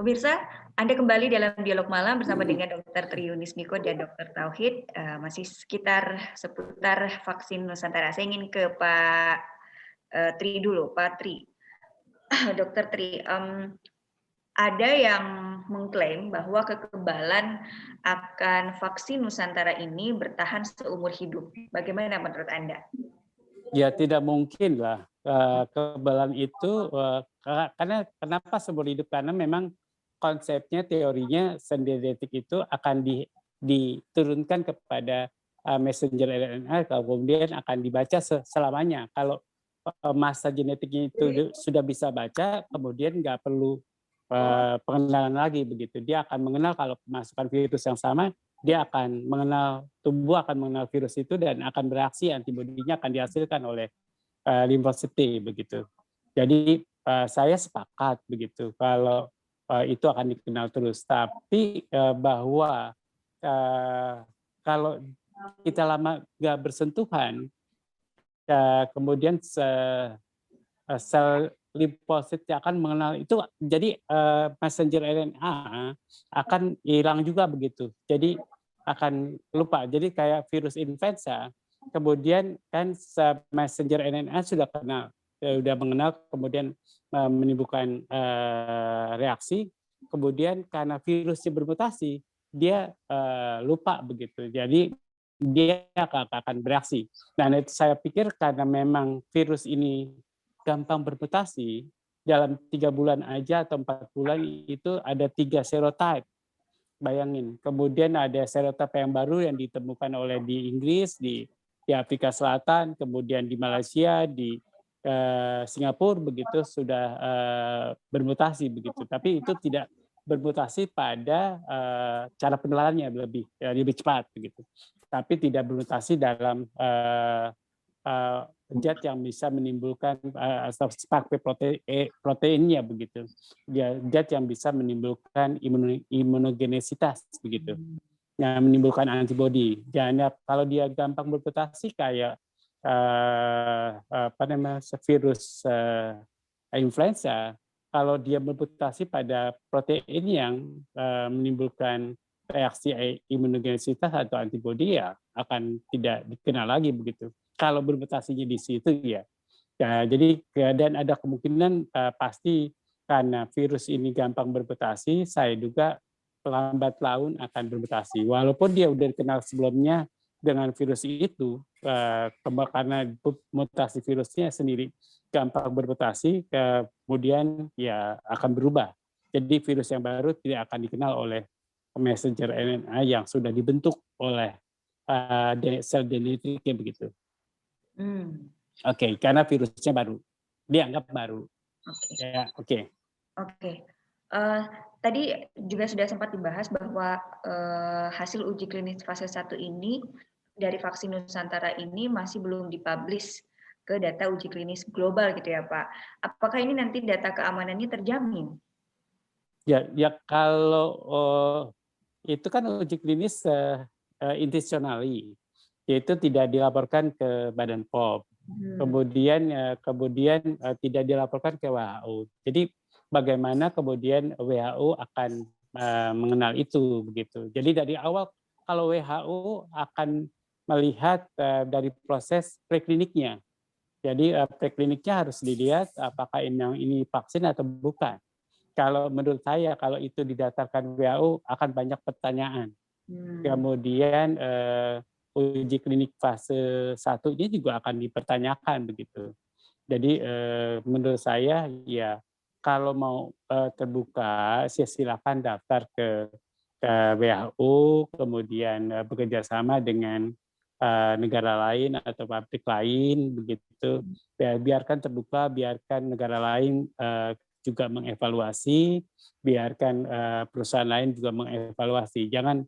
Pemirsa, Anda kembali dalam dialog malam bersama dengan Dr. Tri Yunis Miko dan Dr. Tauhid, masih seputar vaksin Nusantara. Saya ingin ke Pak Tri dulu, Pak Tri. Dr. Tri, ada yang mengklaim bahwa kekebalan akan vaksin Nusantara ini bertahan seumur hidup. Bagaimana menurut Anda? Ya tidak mungkin lah kekebalan itu karena kenapa seumur hidup, karena memang konsepnya, teorinya sel genetik itu akan diturunkan kepada messenger RNA, kemudian akan dibaca selamanya. Kalau masa genetiknya itu sudah bisa baca, kemudian nggak perlu pengenalan lagi begitu. Dia akan mengenal kalau kemasukan virus yang sama, dia akan mengenal, tubuh akan mengenal virus itu dan akan bereaksi, antibodinya akan dihasilkan oleh limfosit T begitu. Jadi saya sepakat begitu kalau itu akan dikenal terus. Tapi bahwa kalau kita lama nggak bersentuhan, kemudian sel limfosit yang akan mengenal itu, jadi messenger RNA akan hilang juga begitu. Jadi akan lupa. Jadi kayak virus influenza, kemudian kan messenger RNA sudah kenal, sudah mengenal, kemudian menimbulkan reaksi, kemudian karena virusnya bermutasi, dia lupa begitu. Jadi dia akan bereaksi. Dan itu saya pikir karena memang virus ini gampang bermutasi, dalam 3 bulan aja atau 4 bulan itu ada 3 serotype. Bayangin. Kemudian ada serotype yang baru yang ditemukan oleh di Inggris, di Afrika Selatan, kemudian di Malaysia, di Singapura begitu sudah bermutasi begitu. Tapi itu tidak bermutasi pada cara penularannya lebih cepat begitu. Tapi tidak bermutasi dalam zat yang bisa menimbulkan spike proteinnya begitu, zat yang bisa menimbulkan imunogenesitas begitu, yang menimbulkan antibodi. Dan kalau dia gampang bermutasi kayak virus influenza, kalau dia bermutasi pada protein yang menimbulkan reaksi imunogenesitas atau antibodi, ya akan tidak dikenal lagi begitu. Kalau bermutasinya di situ ya. Jadi dan ada kemungkinan pasti karena virus ini gampang bermutasi, saya duga lambat laun akan bermutasi. Walaupun dia udah dikenal sebelumnya dengan virus itu, karena mutasi virusnya sendiri gampang bermutasi, kemudian ya akan berubah. Jadi virus yang baru tidak akan dikenal oleh messenger RNA yang sudah dibentuk oleh sel genetiknya begitu. Oke, karena virusnya baru, dianggap baru. Oke. Tadi juga sudah sempat dibahas bahwa hasil uji klinis fase 1 ini dari vaksin Nusantara ini masih belum dipublish ke data uji klinis global gitu ya Pak. Apakah ini nanti data keamanannya terjamin? Ya kalau itu kan uji klinis intentionally, yaitu tidak dilaporkan ke Badan POM. Kemudian tidak dilaporkan ke WHO. Jadi bagaimana kemudian WHO akan mengenal itu begitu. Jadi dari awal kalau WHO akan melihat dari proses prekliniknya. Jadi prekliniknya harus dilihat apakah ini vaksin atau bukan. Kalau menurut saya kalau itu didasarkan WHO akan banyak pertanyaan. Kemudian uji klinik fase 1-nya juga akan dipertanyakan begitu. Jadi menurut saya ya kalau mau terbuka, silakan daftar ke WHO, kemudian bekerja sama dengan negara lain atau pabrik lain begitu. Biarkan terbuka, biarkan negara lain juga mengevaluasi, biarkan perusahaan lain juga mengevaluasi. Jangan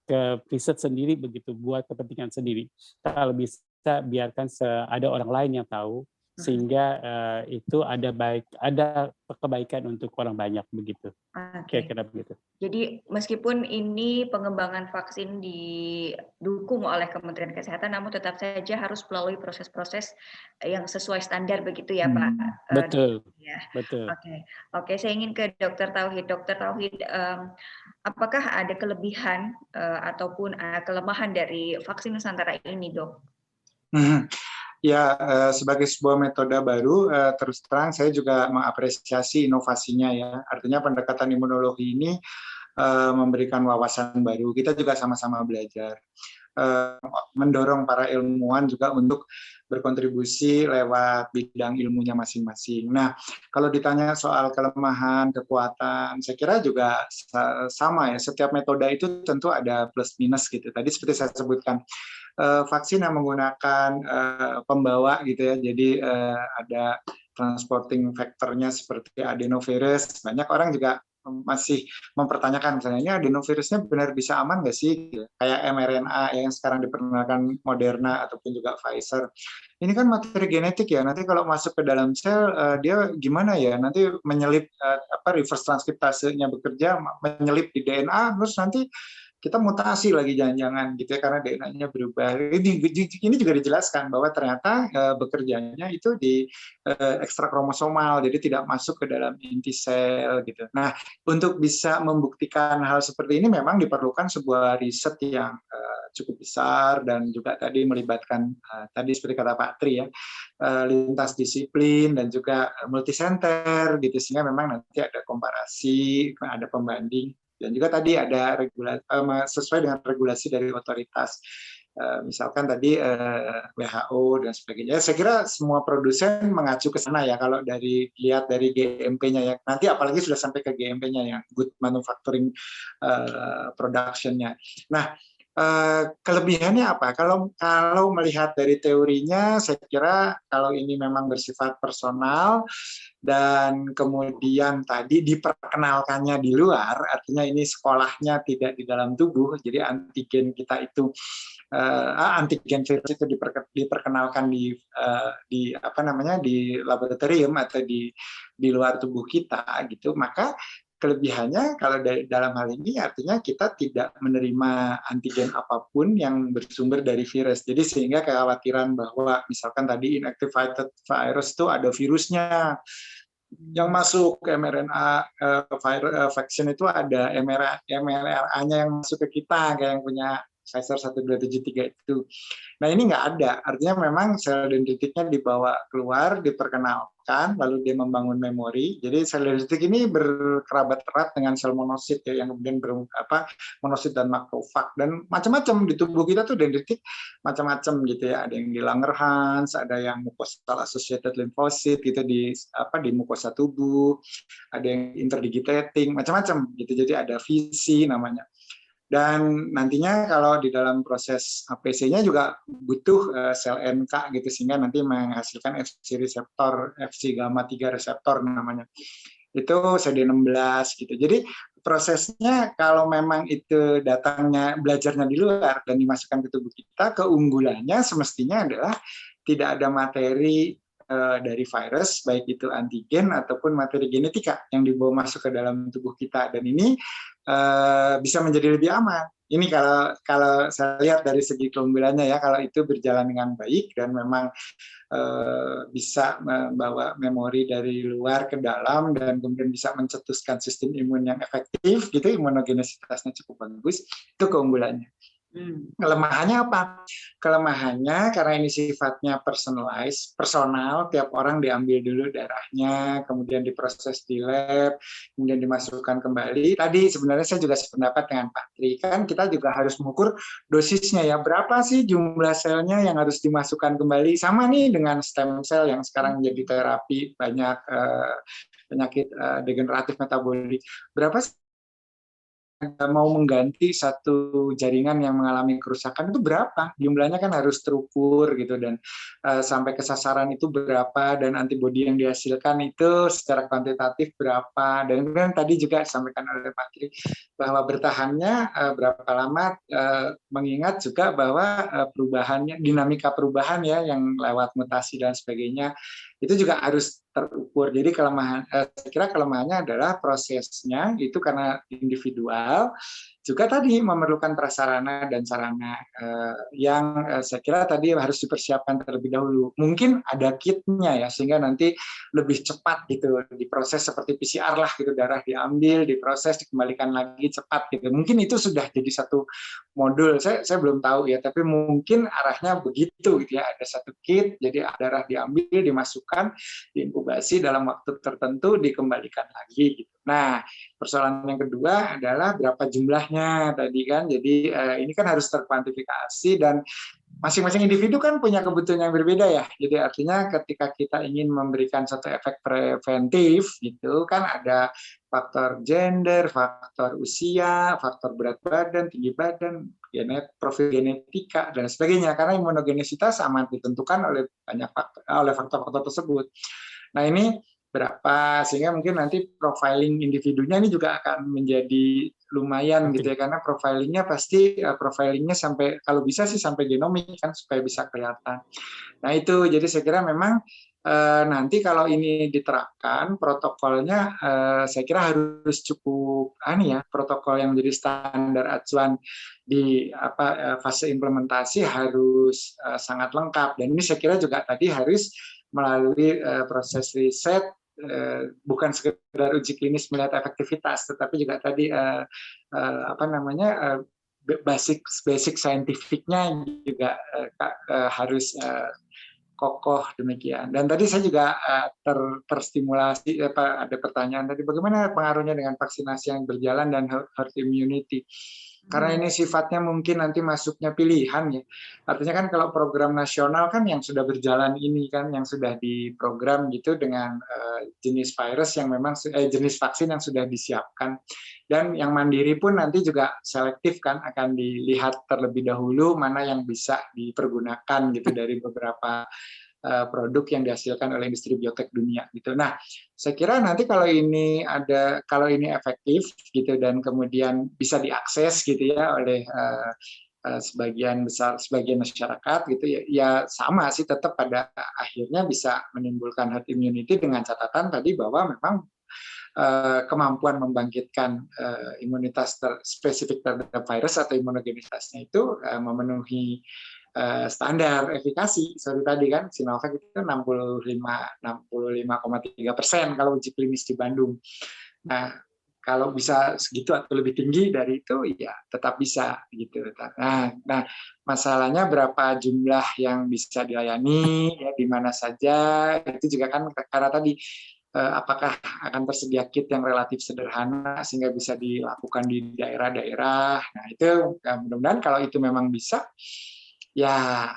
ke riset sendiri begitu, buat kepentingan sendiri. Kalau bisa biarkan ada orang lain yang tahu, sehingga itu ada kebaikan untuk orang banyak begitu. Oke. Kira-kira begitu. Jadi meskipun ini pengembangan vaksin didukung oleh Kementerian Kesehatan, namun tetap saja harus melalui proses-proses yang sesuai standar begitu ya Pak? Betul, Ya. betul. Oke, saya ingin ke Dokter Tauhid. Dokter Tauhid, apakah ada kelebihan ataupun kelemahan dari vaksin Nusantara ini, Dok? Ya, sebagai sebuah metode baru, terus terang saya juga mengapresiasi inovasinya ya. Artinya pendekatan imunologi ini memberikan wawasan baru. Kita juga sama-sama belajar. Mendorong para ilmuwan juga untuk berkontribusi lewat bidang ilmunya masing-masing. Nah, kalau ditanya soal kelemahan, kekuatan, saya kira juga sama ya. Setiap metode itu tentu ada plus minus gitu. Tadi seperti saya sebutkan, vaksin yang menggunakan pembawa gitu ya, jadi ada transporting factor-nya seperti adenovirus. Banyak orang juga masih mempertanyakan, misalnya ini adenovirusnya benar bisa aman nggak sih? Kayak mRNA yang sekarang diperkenalkan Moderna ataupun juga Pfizer. Ini kan materi genetik ya, nanti kalau masuk ke dalam sel, dia gimana ya? Nanti menyelip reverse transkriptasenya bekerja, menyelip di DNA, terus nanti kita mutasi lagi jangan-jangan gitu ya karena DNA-nya berubah. Ini juga dijelaskan bahwa ternyata bekerjanya itu di ekstra kromosomal, jadi tidak masuk ke dalam inti sel gitu. Nah, untuk bisa membuktikan hal seperti ini memang diperlukan sebuah riset yang cukup besar dan juga tadi melibatkan tadi seperti kata Pak Tri ya, lintas disiplin dan juga multisenter gitu, sehingga memang nanti ada komparasi, ada pembanding. Dan juga tadi ada sesuai dengan regulasi dari otoritas, misalkan tadi WHO dan sebagainya. Saya kira semua produsen mengacu ke sana ya, kalau lihat dari GMP-nya ya. Nanti apalagi sudah sampai ke GMP-nya ya, Good Manufacturing Production-nya. Nah, kelebihannya apa? Kalau melihat dari teorinya, saya kira kalau ini memang bersifat personal dan kemudian tadi diperkenalkannya di luar, artinya ini sekolahnya tidak di dalam tubuh, jadi antigen kita itu antigen virus itu diperkenalkan di laboratorium atau di luar tubuh kita gitu, maka kelebihannya kalau dalam hal ini artinya kita tidak menerima antigen apapun yang bersumber dari virus. Jadi sehingga kekhawatiran bahwa misalkan tadi inactivated virus itu ada virusnya yang masuk ke mRNA vaksin itu ada mRNA-nya yang masuk ke kita kayak yang punya Pfizer 1273 itu. Nah ini nggak ada, artinya memang sel dendritiknya dibawa keluar, diperkenalkan, lalu dia membangun memori. Jadi sel dendritik ini berkerabat erat dengan sel monosit ya, yang kemudian monosit dan makrofag dan macam-macam di tubuh kita tuh dendritik macam-macam gitu ya. Ada yang di Langerhans, ada yang mucosal associated lymphocyte gitu di mukosa tubuh, ada yang interdigitating, macam-macam gitu. Jadi ada visi namanya. Dan nantinya kalau di dalam proses APC-nya juga butuh sel NK gitu, sehingga nanti menghasilkan FC reseptor, FC gamma 3 reseptor namanya. Itu CD16 gitu. Jadi prosesnya kalau memang itu belajarnya di luar dan dimasukkan ke tubuh kita, keunggulannya semestinya adalah tidak ada materi dari virus, baik itu antigen ataupun materi genetika yang dibawa masuk ke dalam tubuh kita, dan ini bisa menjadi lebih aman. Ini kalau saya lihat dari segi keunggulannya ya, kalau itu berjalan dengan baik dan memang bisa membawa memori dari luar ke dalam dan kemudian bisa mencetuskan sistem imun yang efektif gitu, imunogenisitasnya cukup bagus, itu keunggulannya. Kelemahannya apa? Kelemahannya karena ini sifatnya personal, tiap orang diambil dulu darahnya, kemudian diproses di lab, kemudian dimasukkan kembali. Tadi sebenarnya saya juga sependapat dengan Pak Tri, kan kita juga harus mengukur dosisnya ya, berapa sih jumlah selnya yang harus dimasukkan kembali. Sama nih dengan stem cell yang sekarang menjadi terapi banyak penyakit degeneratif metabolik. Berapa mau mengganti satu jaringan yang mengalami kerusakan itu berapa? Jumlahnya kan harus terukur gitu, dan sampai ke sasaran itu berapa, dan antibodi yang dihasilkan itu secara kuantitatif berapa. Dan kemudian tadi juga disampaikan oleh Pak Tri bahwa bertahannya berapa lama, mengingat juga bahwa perubahannya, dinamika perubahan ya yang lewat mutasi dan sebagainya itu juga harus terukur. Jadi saya kira kelemahannya adalah prosesnya itu karena individual, juga tadi memerlukan prasarana dan sarana yang saya kira tadi harus dipersiapkan terlebih dahulu. Mungkin ada kitnya ya, sehingga nanti lebih cepat gitu diproses seperti PCR lah gitu, darah diambil, diproses, dikembalikan lagi cepat gitu. Mungkin itu sudah jadi satu modul. Saya belum tahu ya, tapi mungkin arahnya begitu gitu ya. Ada satu kit, jadi darah diambil, dimasukkan, diinkubasi dalam waktu tertentu, dikembalikan lagi gitu. Nah, persoalan yang kedua adalah berapa jumlahnya tadi kan. Jadi ini kan harus terkuantifikasi, dan masing-masing individu kan punya kebutuhan yang berbeda ya. Jadi artinya ketika kita ingin memberikan satu efek preventif gitu kan, ada faktor gender, faktor usia, faktor berat badan, tinggi badan, profil genetika dan sebagainya. Karena imunogenisitas amat ditentukan oleh banyak faktor-faktor tersebut. Nah, ini berapa, sehingga mungkin nanti profiling individunya ini juga akan menjadi lumayan gitu ya, karena profilingnya pasti sampai, kalau bisa sih sampai genomik kan, supaya bisa kelihatan. Nah itu, jadi saya kira memang nanti kalau ini diterapkan protokolnya, saya kira harus cukup protokol yang menjadi standar acuan di fase implementasi harus sangat lengkap, dan ini saya kira juga tadi harus melalui proses riset, bukan sekedar uji klinis melihat efektivitas, tetapi juga tadi basic scientific-nya juga harus kokoh demikian. Dan tadi saya juga terstimulasi, ada pertanyaan tadi, bagaimana pengaruhnya dengan vaksinasi yang berjalan dan herd immunity. Karena ini sifatnya mungkin nanti masuknya pilihan ya. Artinya kan kalau program nasional kan yang sudah berjalan ini kan, yang sudah diprogram gitu dengan jenis virus yang memang jenis vaksin yang sudah disiapkan. Dan yang mandiri pun nanti juga selektif kan, akan dilihat terlebih dahulu mana yang bisa dipergunakan gitu dari beberapa produk yang dihasilkan oleh industri biotek dunia gitu. Nah, saya kira nanti kalau ini efektif gitu dan kemudian bisa diakses gitu ya oleh sebagian masyarakat gitu ya sama sih, tetap pada akhirnya bisa menimbulkan herd immunity, dengan catatan tadi bahwa memang kemampuan membangkitkan imunitas spesifik terhadap virus atau imunogenitasnya itu memenuhi standar efikasi. Seperti tadi kan Sinovac itu 65,3% kalau uji klinis di Bandung. Nah, kalau bisa segitu atau lebih tinggi dari itu ya tetap bisa gitu. Nah, masalahnya berapa jumlah yang bisa dilayani ya, di mana saja, itu juga kan karena tadi apakah akan tersedia kit yang relatif sederhana sehingga bisa dilakukan di daerah-daerah. Nah, itu mudah-mudahan kalau itu memang bisa, ya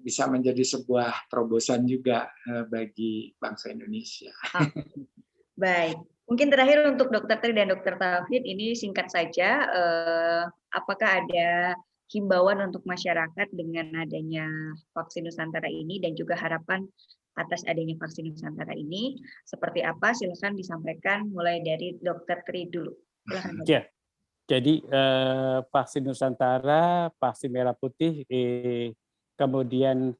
bisa menjadi sebuah terobosan juga bagi bangsa Indonesia. Baik, mungkin terakhir untuk Dr. Tri dan Dr. Tauhid, ini singkat saja, apakah ada himbauan untuk masyarakat dengan adanya vaksin Nusantara ini dan juga harapan atas adanya vaksin Nusantara ini seperti apa? Silakan disampaikan mulai dari Dr. Tri dulu. Silakan. Ya, jadi vaksin Nusantara, vaksin merah putih, kemudian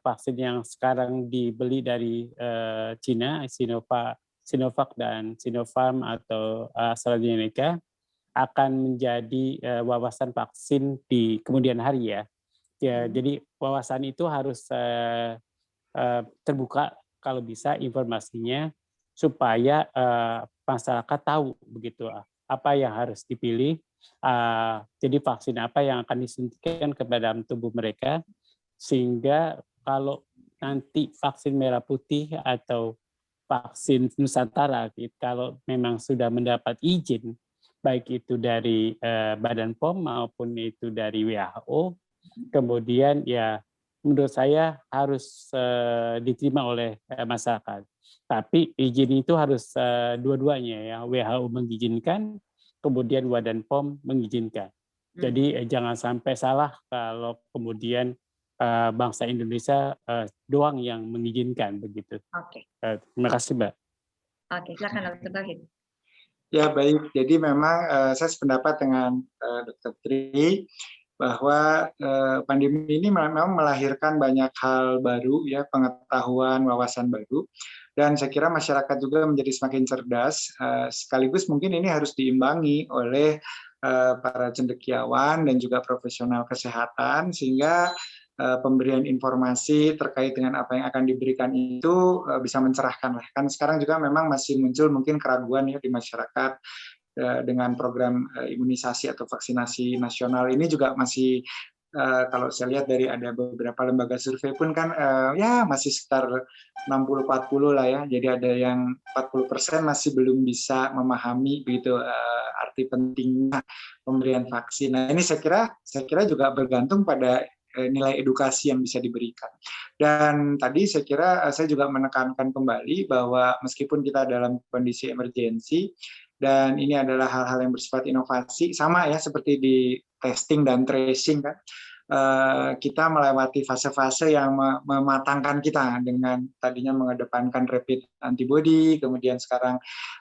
vaksin yang sekarang dibeli dari Cina, Sinovac dan Sinopharm atau AstraZeneca akan menjadi wawasan vaksin di kemudian hari ya. Jadi wawasan itu harus terbuka kalau bisa informasinya, supaya masyarakat tahu begitu apa yang harus dipilih, jadi vaksin apa yang akan disuntikan ke dalam tubuh mereka, sehingga kalau nanti vaksin merah putih atau vaksin Nusantara, kalau memang sudah mendapat izin, baik itu dari Badan POM maupun itu dari WHO, kemudian ya menurut saya harus diterima oleh masyarakat. Tapi izin itu harus dua-duanya ya, WHO mengizinkan kemudian Badan POM mengizinkan. Jadi jangan sampai salah kalau kemudian bangsa Indonesia doang yang mengizinkan begitu. Oke. Terima kasih, Mbak. Oke, silakan Dr. Tauhid. Ya baik, jadi memang saya sependapat dengan Dr. Tri bahwa pandemi ini memang melahirkan banyak hal baru, ya, pengetahuan, wawasan baru, dan saya kira masyarakat juga menjadi semakin cerdas. Sekaligus mungkin ini harus diimbangi oleh para cendekiawan dan juga profesional kesehatan, sehingga pemberian informasi terkait dengan apa yang akan diberikan itu bisa mencerahkan lah. Kan sekarang juga memang masih muncul mungkin keraguan ya di masyarakat dengan program imunisasi atau vaksinasi nasional ini juga masih kalau saya lihat dari ada beberapa lembaga survei pun kan ya masih sekitar 60-40 lah ya. Jadi ada yang 40% masih belum bisa memahami begitu arti pentingnya pemberian vaksin. Nah, ini saya kira juga bergantung pada nilai edukasi yang bisa diberikan. Dan tadi saya kira saya juga menekankan kembali bahwa meskipun kita dalam kondisi emergensi dan ini adalah hal-hal yang bersifat inovasi, sama ya seperti di testing dan tracing kan, kita melewati fase-fase yang mematangkan kita dengan tadinya mengedepankan rapid antibody, kemudian sekarang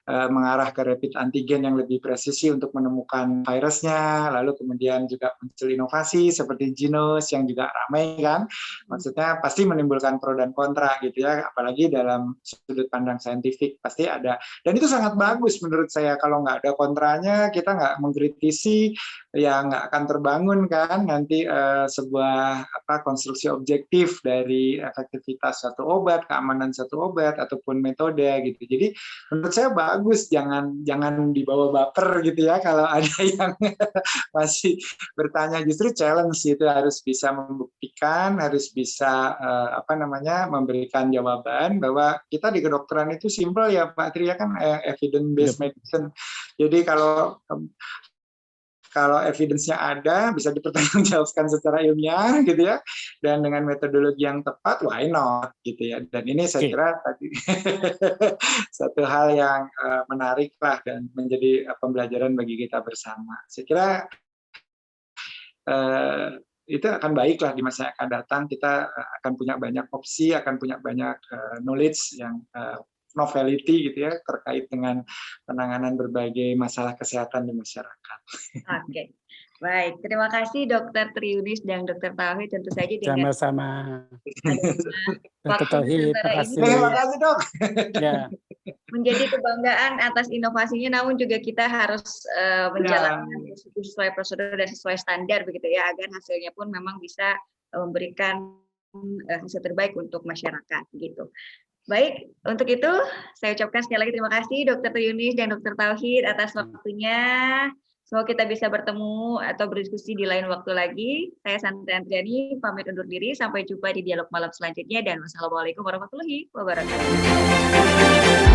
mengarah ke rapid antigen yang lebih presisi untuk menemukan virusnya, lalu kemudian juga muncul inovasi seperti Genos yang juga ramai kan, maksudnya pasti menimbulkan pro dan kontra gitu ya, apalagi dalam sudut pandang saintifik pasti ada, dan itu sangat bagus menurut saya. Kalau nggak ada kontranya, kita nggak mengkritisi, ya nggak akan terbangun kan nanti sebuah konstruksi objektif dari efektivitas suatu obat, keamanan suatu obat ataupun metode gitu. Jadi menurut saya bagus, jangan dibawa baper gitu ya kalau ada yang masih bertanya. Justru challenge itu harus bisa membuktikan, harus bisa memberikan jawaban bahwa kita di kedokteran itu simple ya Pak Tri ya kan, evidence based medicine. Jadi kalau evidence-nya ada, bisa dipertanggungjawabkan secara ilmiah gitu ya, dan dengan metodologi yang tepat, why not gitu ya. Dan ini saya kira tadi satu hal yang menarik lah dan menjadi pembelajaran bagi kita bersama. Saya kira itu akan baik lah di masa yang akan datang. Kita akan punya banyak opsi, akan punya banyak knowledge yang novelty gitu ya terkait dengan penanganan berbagai masalah kesehatan di masyarakat. Oke, baik. Terima kasih Dr. Triunis dan Dr. Tauhid, tentu saja dengan sama-sama. Dr. Tauhid, terima kasih Dok. Ya. Menjadi kebanggaan atas inovasinya, namun juga kita harus menjalankan sesuai prosedur dan sesuai standar begitu ya, agar hasilnya pun memang bisa memberikan hasil terbaik untuk masyarakat gitu. Baik, untuk itu saya ucapkan sekali lagi terima kasih Dr. Triunis dan Dr. Tauhid atas waktunya. Semoga kita bisa bertemu atau berdiskusi di lain waktu lagi. Saya Santi Andriani, pamit undur diri. Sampai jumpa di dialog malam selanjutnya dan wassalamualaikum warahmatullahi wabarakatuh.